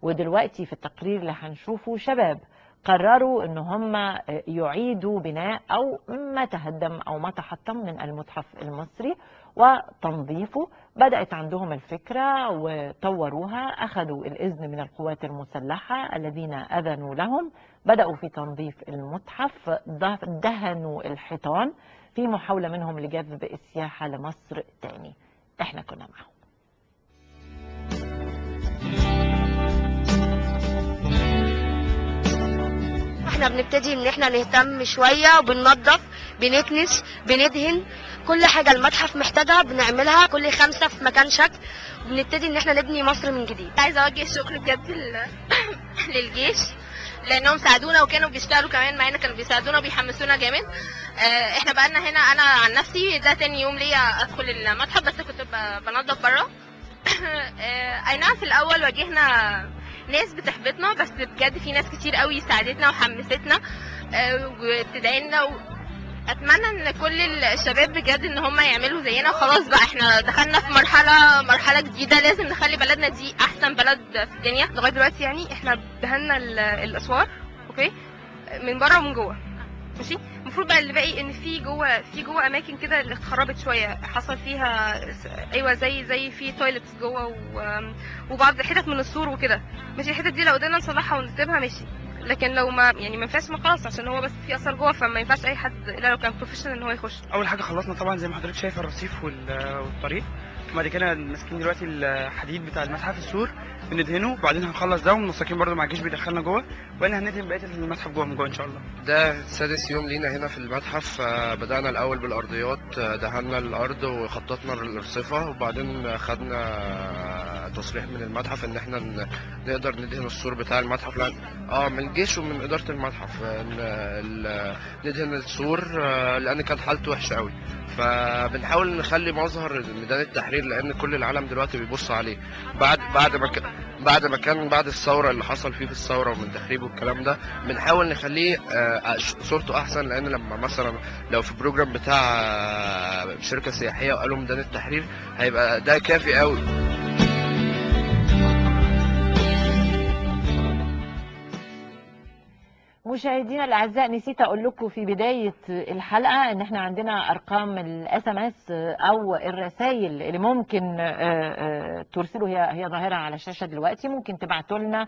ودلوقتي في التقرير اللي هنشوفه شباب قرروا ان هم يعيدوا بناء او ما تهدم او ما تحطم من المتحف المصري وتنظيفه. بدأت عندهم الفكرة وطوروها، أخذوا الإذن من القوات المسلحة الذين أذنوا لهم، بدأوا في تنظيف المتحف، دهنوا الحيطان في محاولة منهم لجذب السياحة لمصر تاني. احنا كنا معهم. احنا بنبتدي ان احنا نهتم شوية وبننظف، بنكنس، بندهن، كل حاجة المتحف محتاجها بنعملها، كل خمسة في مكان شكل، وبنبتدي ان احنا نبني مصر من جديد. عايزة اوجه الشكر بجد للجيش لانهم ساعدونا وكانوا بيشتغلوا كمان معانا، كانوا بيساعدونا وبيحمسونا جامد. احنا بقالنا هنا، انا عن نفسي ده تاني يوم ليا ادخل المتحف، بس كنت بنظف بره. اي نعم في الاول واجهنا ناس بتحبطنا، بس بجد في ناس كتير قوي ساعدتنا وحمستنا وبتدعينا. اتمنى ان كل الشباب بجد ان هم يعملوا زينا، وخلاص بقى احنا دخلنا في مرحله جديده، لازم نخلي بلدنا دي احسن بلد في الدنيا. لغايه دلوقتي يعني احنا دهنا الاسوار اوكي من بره ومن جوه، ماشي. المفروض بقى اللي باقي ان في جوه اماكن كده اللي اتخربت شويه، حصل فيها ايوه زي في تويلتس جوه وبعض حتت من السور وكده، ماشي. الحتت دي لو قدرنا نصلحها ونسيبها ماشي، لكن لو ما يعني ما ينفعش، ما خلاص، عشان هو بس في اثر جوه، فما ينفعش اي حد الا لو كان بروفيشنال ان هو يخش. اول حاجه خلصنا طبعا زي ما حضرتك شايف الرصيف والطريق، وبعد كده ماسكين دلوقتي الحديد بتاع المتحف السور بندهنه، وبعدين هنخلص ده ومنسقين برده مع الجيش بيدخلنا جوه، وبعدين هندهن بقيه المتحف جوه من جوه ان شاء الله. ده سادس يوم لينا هنا في المتحف. بدأنا الأول بالأرضيات، دهنا الأرض وخططنا للرصيفة، وبعدين خدنا تصريح من المتحف إن احنا نقدر ندهن السور بتاع المتحف، من الجيش ومن إدارة المتحف، ندهن السور لأن كانت حالته وحشة قوي. فبنحاول نخلي مظهر ميدان التحرير، لأن كل العالم دلوقتي بيبص عليه بعد الثورة اللي حصل فيه في الثورة ومن تخريب والكلام ده. بنحاول نخليه صورته أحسن، لأن لما مثلا لو في بروجرام بتاع شركة سياحية وقالوا ميدان التحرير هيبقى ده كافي قوي. مشاهدينا الاعزاء، نسيت اقول لكم في بدايه الحلقه ان احنا عندنا ارقام الاس ام اس او الرسائل اللي ممكن ترسلوا، هي ظاهره على الشاشه دلوقتي، ممكن تبعتوا لنا